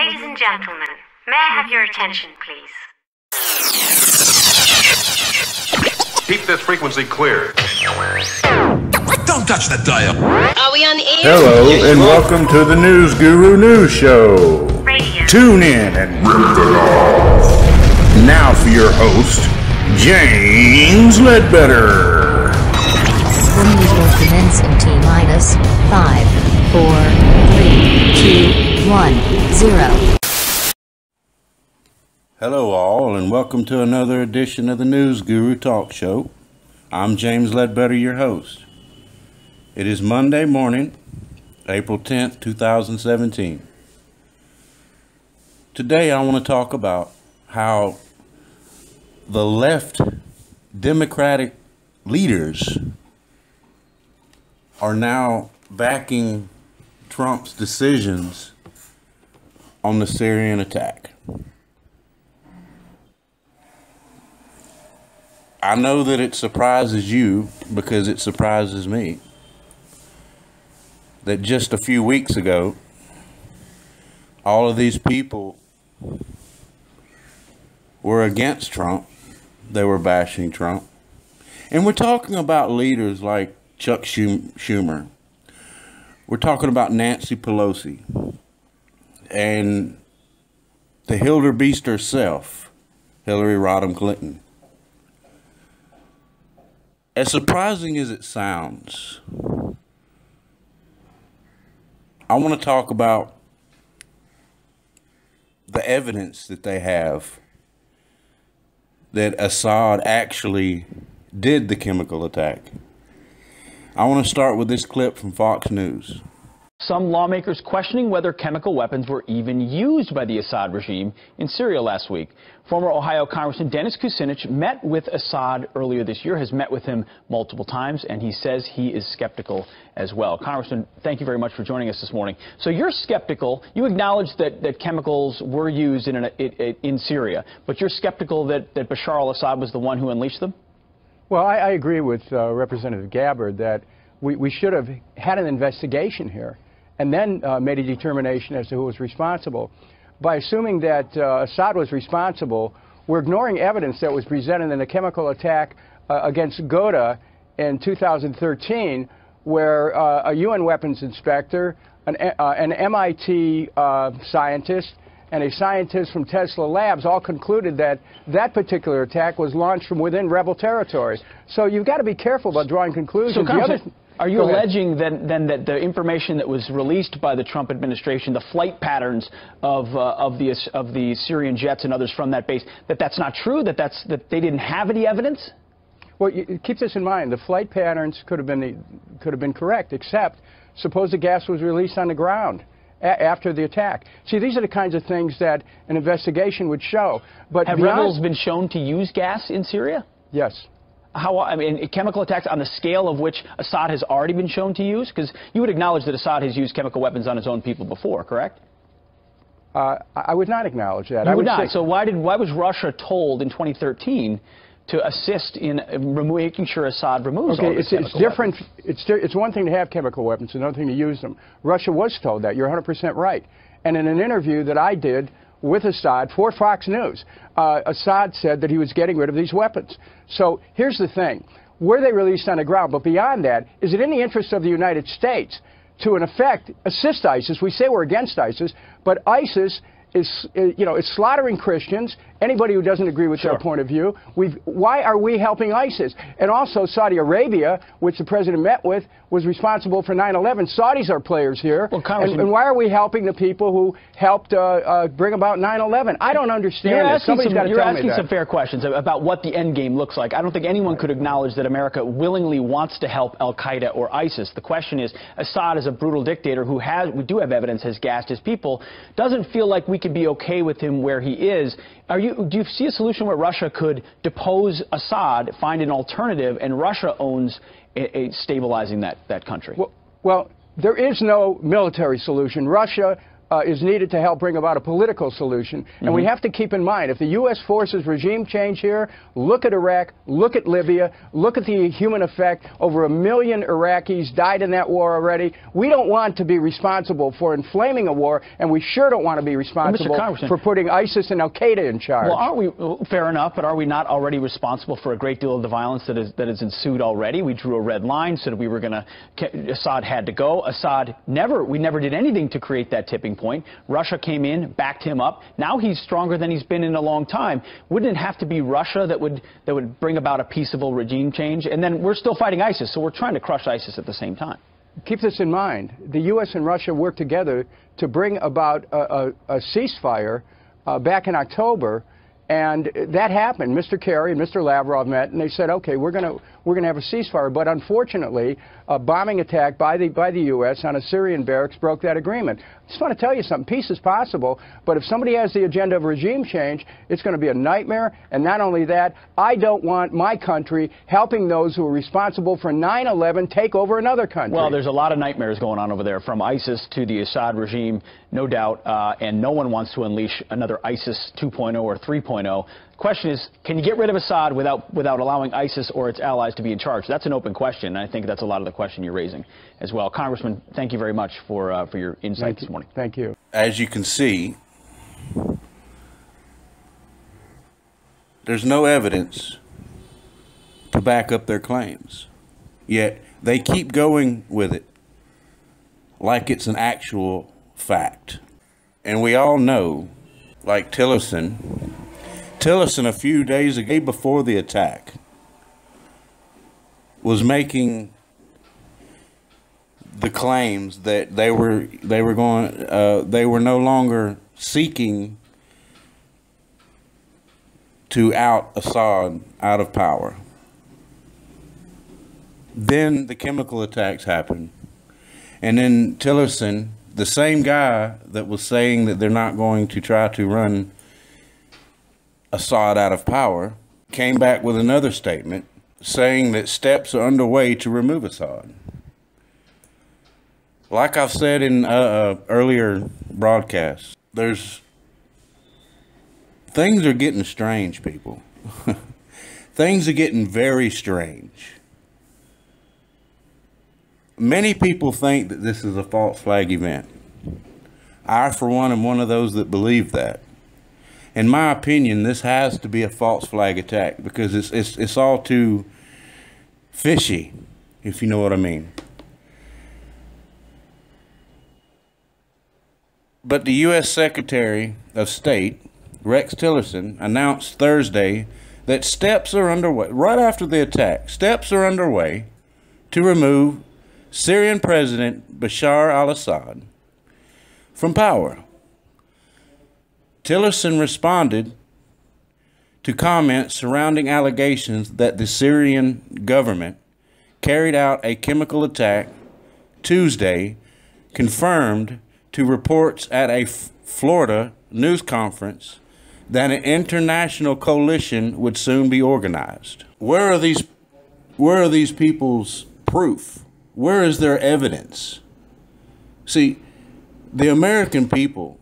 Ladies and gentlemen, may I have your attention, please? Keep this frequency clear. Don't touch that dial. Are we on the air? Hello, and welcome to the News Guru News Show. Radio. Tune in and rip it off. Now for your host, James Ledbetter. The news will commence in T-minus 5, 4, 3, 2, 1, 0. Hello all, and welcome to another edition of the News Guru Talk Show. I'm James Ledbetter, your host. It is Monday morning, April 10th, 2017. Today I want to talk about how the left Democratic leaders are now backing Trump's decisions on the Syrian attack. I know that it surprises you because it surprises me that just a few weeks ago, all of these people were against Trump. They were bashing Trump. And we're talking about leaders like Chuck Schumer. We're talking about Nancy Pelosi and the Hilderbeest herself, Hillary Rodham Clinton. As surprising as it sounds, I want to talk about the evidence that they have that Assad actually did the chemical attack. I want to start with this clip from Fox News. Some lawmakers questioning whether chemical weapons were even used by the Assad regime in Syria last week. Former Ohio Congressman Dennis Kucinich met with Assad earlier this year, has met with him multiple times, and he says he is skeptical as well. Congressman, thank you very much for joining us this morning. So you're skeptical. You acknowledge that chemicals were used in Syria, but you're skeptical that Bashar al-Assad was the one who unleashed them? Well, I agree with Representative Gabbard that we should have had an investigation here and then made a determination as to who was responsible. By assuming that Assad was responsible, we're ignoring evidence that was presented in the chemical attack against Ghouta in 2013, where a UN weapons inspector, an MIT scientist, and a scientist from Tesla Labs all concluded that that particular attack was launched from within rebel territory. So you've got to be careful about drawing conclusions. So, are you alleging then that the information that was released by the Trump administration, the flight patterns of the Syrian jets and others from that base, that's not true, that they didn't have any evidence? Well, keep this in mind. The flight patterns could have been correct, except suppose the gas was released on the ground after the attack. See, these are the kinds of things that an investigation would show. But have rebels been shown to use gas in Syria? Yes. I mean, chemical attacks on the scale of which Assad has already been shown to use? Because you would acknowledge that Assad has used chemical weapons on his own people before, correct? I would not acknowledge that. You would not. So why was Russia told in 2013 to assist in making sure Assad removes all these chemical weapons? It's one thing to have chemical weapons, another thing to use them. Russia was told that. You're 100% right. And in an interview that I did with Assad for Fox News, Assad said that he was getting rid of these weapons. So here's the thing. Were they released on the ground? But beyond that, is it in the interest of the United States to, in effect, assist ISIS? We say we're against ISIS, but ISIS is slaughtering Christians, anybody who doesn't agree with their point of view. Why are we helping ISIS? And also Saudi Arabia, which the president met with, was responsible for 9/11. Saudis are players here. Well, and why are we helping the people who helped bring about 9/11? I don't understand it. Somebody's got to tell me that. You're asking some fair questions about what the end game looks like. I don't think anyone could acknowledge that America willingly wants to help Al-Qaeda or ISIS. The question is, Assad is a brutal dictator who we do have evidence, has gassed his people. Doesn't feel like we could be okay with him where he is. Do you see a solution where Russia could depose Assad, find an alternative, and Russia owns stabilizing that country? Well, there is no military solution. Russia is needed to help bring about a political solution. And we have to keep in mind, if the U.S. forces regime change here, look at Iraq, look at Libya, look at the human effect. Over 1 million Iraqis died in that war already. We don't want to be responsible for inflaming a war, and we sure don't want to be responsible for putting ISIS and Al-Qaeda in charge. Well, aren't we, fair enough, but are we not already responsible for a great deal of the violence that has ensued already? We drew a red line, said we were going to, Assad had to go. Assad we never did anything to create that tipping point. Russia came in, backed him up. Now he's stronger than he's been in a long time. Wouldn't it have to be Russia that would bring about a peaceable regime change? And then we're still fighting ISIS, so we're trying to crush ISIS at the same time. Keep this in mind. The U.S. and Russia worked together to bring about a ceasefire back in October, and that happened. Mr. Kerry and Mr. Lavrov met, and they said, okay, we're going to have a ceasefire. But unfortunately, a bombing attack by the U.S. on a Syrian barracks broke that agreement. I just want to tell you something. Peace is possible, but if somebody has the agenda of regime change, it's going to be a nightmare. And not only that, I don't want my country helping those who are responsible for 9/11 take over another country. Well, there's a lot of nightmares going on over there, from ISIS to the Assad regime, no doubt, and no one wants to unleash another ISIS 2.0 or 3.0. The question is, can you get rid of Assad without allowing ISIS or its allies to be in charge? That's an open question, and I think that's a lot of the question you're raising as well. Congressman, thank you very much for your insight this morning. Thank you. As you can see, there's no evidence to back up their claims, yet they keep going with it like it's an actual fact. And we all know, like Tillerson a few days ago, before the attack, was making the claims that they were no longer seeking to out Assad out of power. Then the chemical attacks happened, and then Tillerson, the same guy that was saying that they're not going to try to run Assad out of power, came back with another statement saying that steps are underway to remove Assad. Like I've said in earlier broadcasts, things are getting strange, people. Things are getting very strange. Many people think that this is a false flag event. I, for one, am one of those that believe that. In my opinion, this has to be a false flag attack because it's all too fishy, if you know what I mean. But the U.S. Secretary of State, Rex Tillerson, announced Thursday that steps are underway, right after the attack, steps are underway to remove Syrian President Bashar al-Assad from power. Tillerson responded to comments surrounding allegations that the Syrian government carried out a chemical attack Tuesday, confirmed to reports at a Florida news conference that an international coalition would soon be organized. Where are these people's proof? Where is their evidence? See, the American people,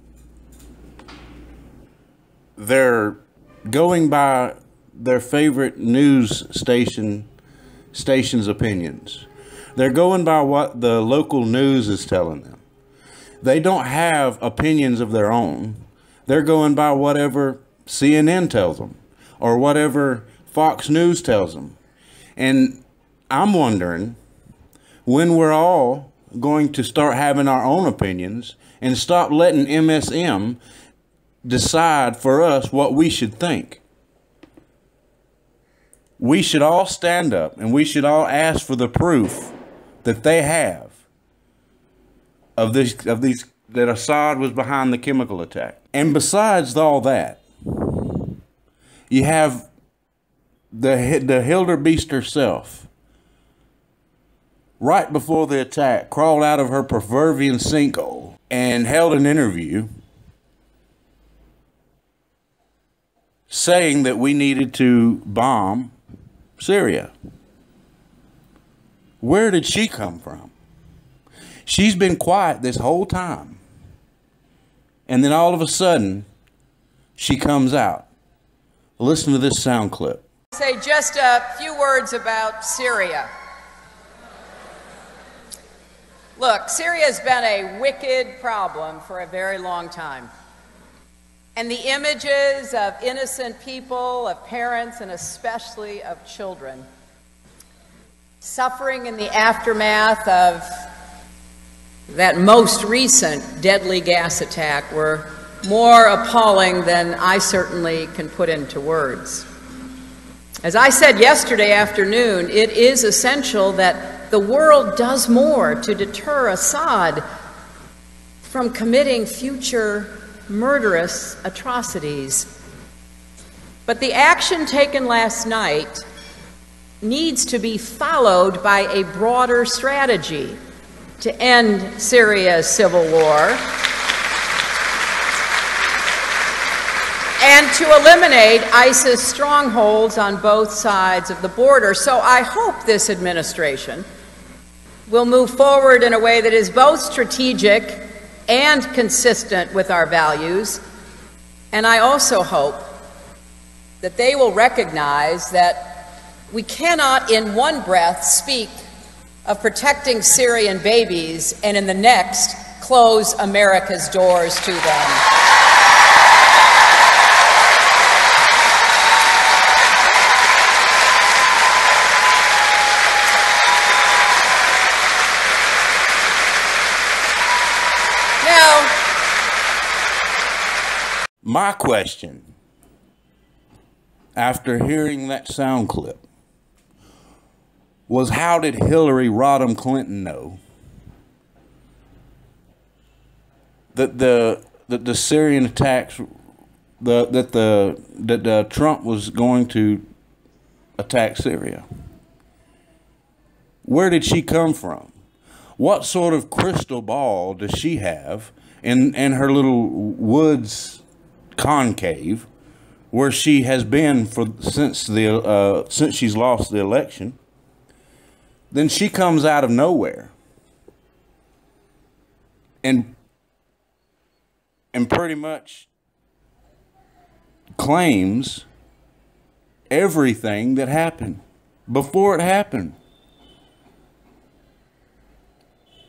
they're going by their favorite news station's opinions. They're going by what the local news is telling them. They don't have opinions of their own. They're going by whatever CNN tells them or whatever Fox News tells them. And I'm wondering when we're all going to start having our own opinions and stop letting MSM decide for us what we should think. We should all stand up and we should all ask for the proof that they have of these that Assad was behind the chemical attack. And besides all that, you have the Hilderbeest herself, right before the attack, crawled out of her proverbial sinkhole and held an interview saying that we needed to bomb Syria. Where did she come from? She's been quiet this whole time. And then all of a sudden, she comes out. Listen to this sound clip. Say just a few words about Syria. Look, Syria has been a wicked problem for a very long time. And the images of innocent people, of parents, and especially of children, suffering in the aftermath of that most recent deadly gas attack were more appalling than I certainly can put into words. As I said yesterday afternoon, it is essential that the world does more to deter Assad from committing future murderous atrocities. But the action taken last night needs to be followed by a broader strategy to end Syria's civil war and to eliminate ISIS strongholds on both sides of the border. So I hope this administration will move forward in a way that is both strategic and consistent with our values. And I also hope that they will recognize that we cannot in one breath speak of protecting Syrian babies and in the next close America's doors to them. My question, after hearing that sound clip, was how did Hillary Rodham Clinton know that the Syrian attacks, that Trump was going to attack Syria? Where did she come from? What sort of crystal ball does she have in her little woods concave where she has been since she's lost the election? Then she comes out of nowhere and pretty much claims everything that happened before it happened.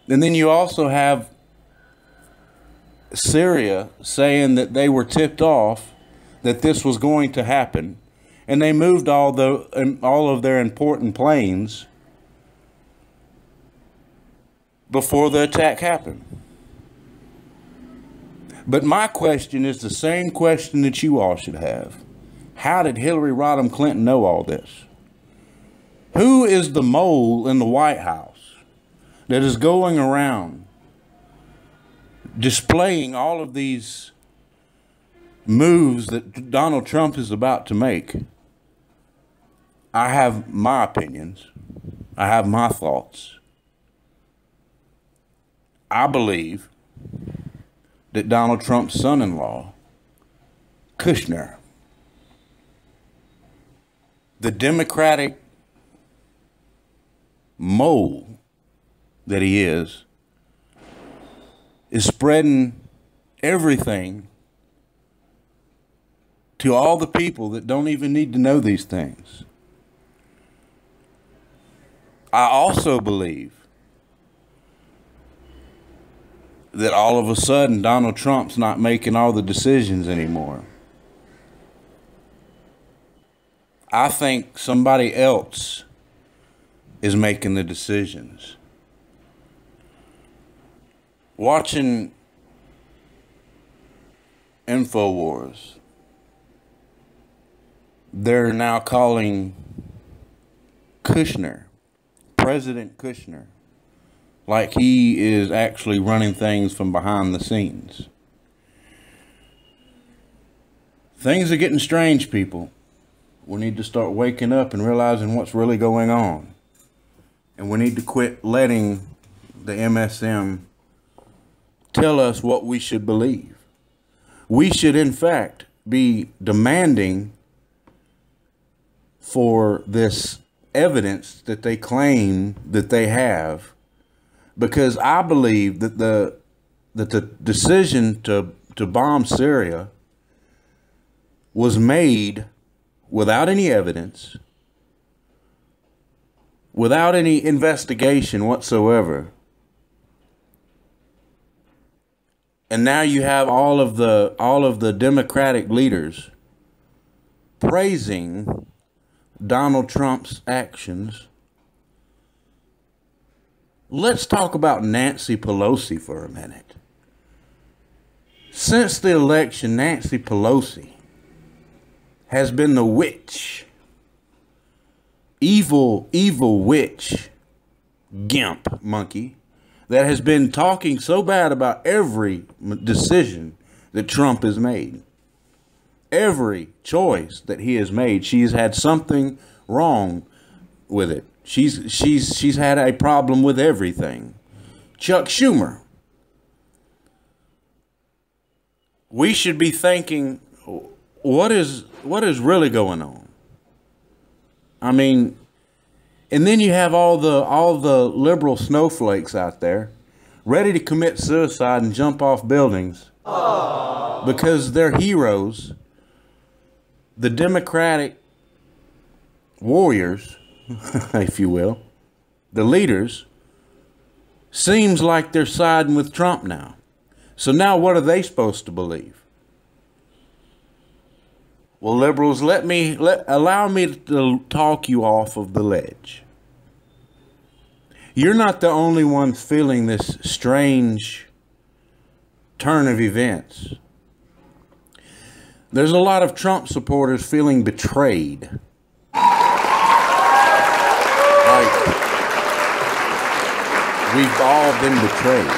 And then you also have Syria saying that they were tipped off that this was going to happen, and they moved all of their important planes before the attack happened. But my question is the same question that you all should have. How did Hillary Rodham Clinton know all this? Who is the mole in the White House that is going around displaying all of these moves that Donald Trump is about to make? I have my opinions. I have my thoughts. I believe that Donald Trump's son-in-law, Kushner, the Democratic mole that he is spreading everything to all the people that don't even need to know these things. I also believe that all of a sudden Donald Trump's not making all the decisions anymore. I think somebody else is making the decisions. Watching InfoWars, they're now calling Kushner, President Kushner, like he is actually running things from behind the scenes. Things are getting strange, people. We need to start waking up and realizing what's really going on. And we need to quit letting the MSM tell us what we should believe. We should, in fact, be demanding for this evidence that they claim that they have, because I believe that the decision to to bomb Syria was made without any evidence, without any investigation whatsoever. And now you have all of the Democratic leaders praising Donald Trump's actions. Let's talk about Nancy Pelosi for a minute. Since the election, Nancy Pelosi has been the witch, evil witch, gimp monkey, that has been talking so bad about every decision that Trump has made. Every choice that he has made, she's had something wrong with it. She's had a problem with everything. Chuck Schumer. We should be thinking, what is really going on? I mean, and then you have all the liberal snowflakes out there ready to commit suicide and jump off buildings because their heroes, the Democratic warriors, if you will, the leaders, seems like they're siding with Trump now. So now what are they supposed to believe? Well, liberals, allow me to talk you off of the ledge. You're not the only ones feeling this strange turn of events. There's a lot of Trump supporters feeling betrayed. Like, we've all been betrayed.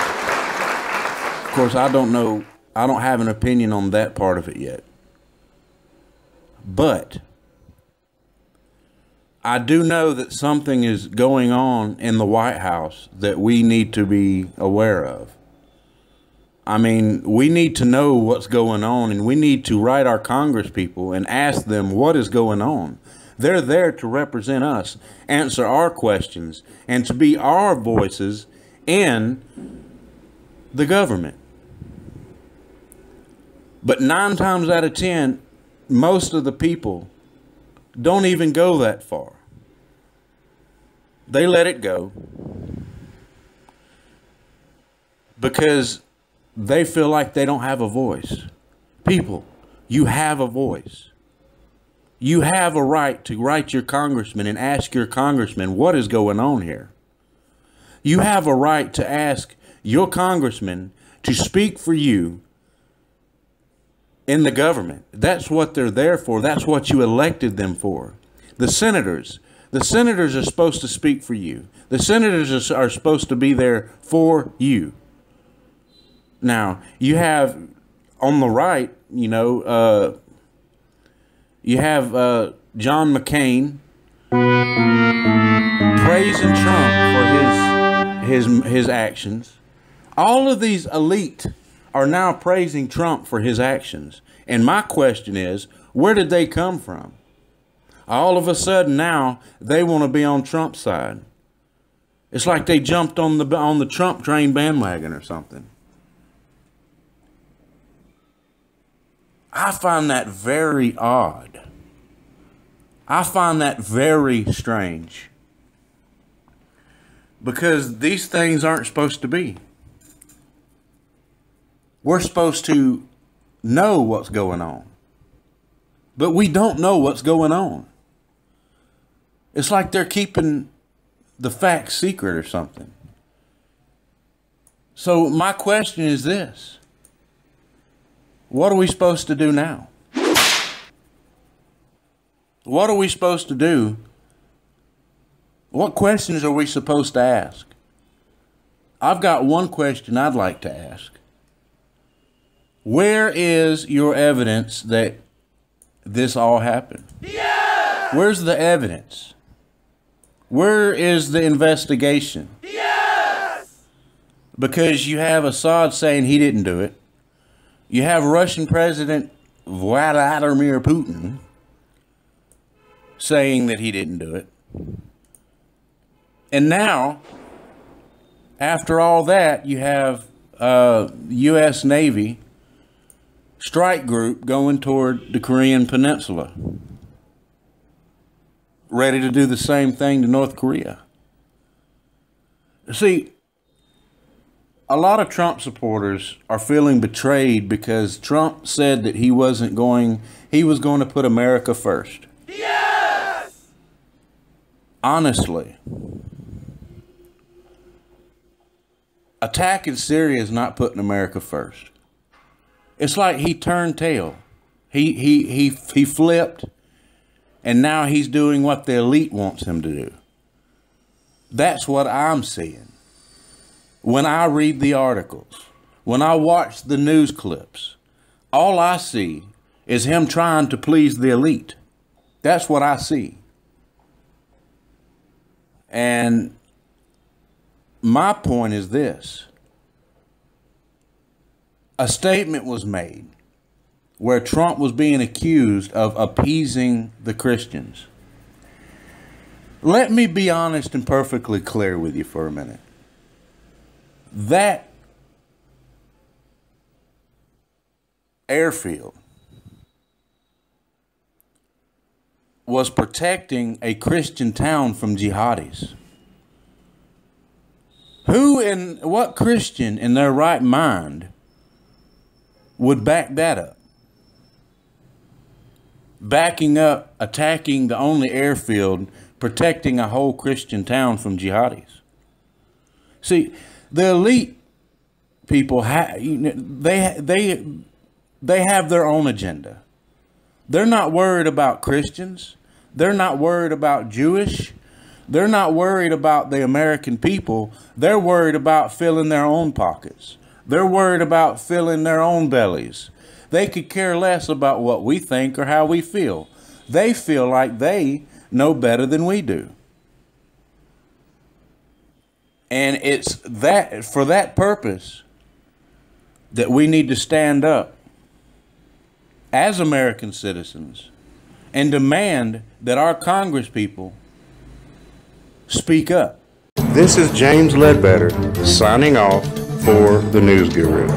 Of course, I don't know. I don't have an opinion on that part of it yet. But I do know that something is going on in the White House that we need to be aware of. I mean, we need to know what's going on, and we need to write our Congress people and ask them what is going on. They're there to represent us, answer our questions, and to be our voices in the government. But 9 times out of 10, most of the people don't even go that far. They let it go because they feel like they don't have a voice. People, you have a voice. You have a right to write your congressman and ask your congressman what is going on here. You have a right to ask your congressman to speak for you in the government. That's what they're there for. That's what you elected them for. The senators are supposed to speak for you. The senators are supposed to be there for you. Now, you have on the right, you know, you have John McCain praising Trump for his actions. All of these elite are now praising Trump for his actions. And my question is, where did they come from? All of a sudden now they want to be on Trump's side. It's like they jumped on the Trump train bandwagon or something. I find that very odd. I find that very strange. Because these things aren't supposed to be. We're supposed to know what's going on. But we don't know what's going on. It's like they're keeping the facts secret or something. So my question is this. What are we supposed to do now? What are we supposed to do? What questions are we supposed to ask? I've got one question I'd like to ask. Where is your evidence that this all happened? Yes! Where's the evidence? Where is the investigation? Yes! Because you have Assad saying he didn't do it. You have Russian President Vladimir Putin saying that he didn't do it. And now, after all that, you have U.S. Navy strike group going toward the Korean Peninsula, ready to do the same thing to North Korea. See, a lot of Trump supporters are feeling betrayed because Trump said that he was going to put America first. Yes! Honestly, attacking Syria is not putting America first. It's like he turned tail. He flipped, and now he's doing what the elite wants him to do. That's what I'm seeing. When I read the articles, when I watch the news clips, all I see is him trying to please the elite. That's what I see. And my point is this. A statement was made where Trump was being accused of appeasing the Christians. Let me be honest and perfectly clear with you for a minute. That airfield was protecting a Christian town from jihadis. What Christian in their right mind would back that up? Backing up, attacking the only airfield, protecting a whole Christian town from jihadis. See, the elite people, they have their own agenda. They're not worried about Christians. They're not worried about Jewish. They're not worried about the American people. They're worried about filling their own pockets. They're worried about filling their own bellies. They could care less about what we think or how we feel. They feel like they know better than we do. And it's that, for that purpose, that we need to stand up as American citizens and demand that our Congress people speak up. This is James Ledbetter signing off for the News Guru.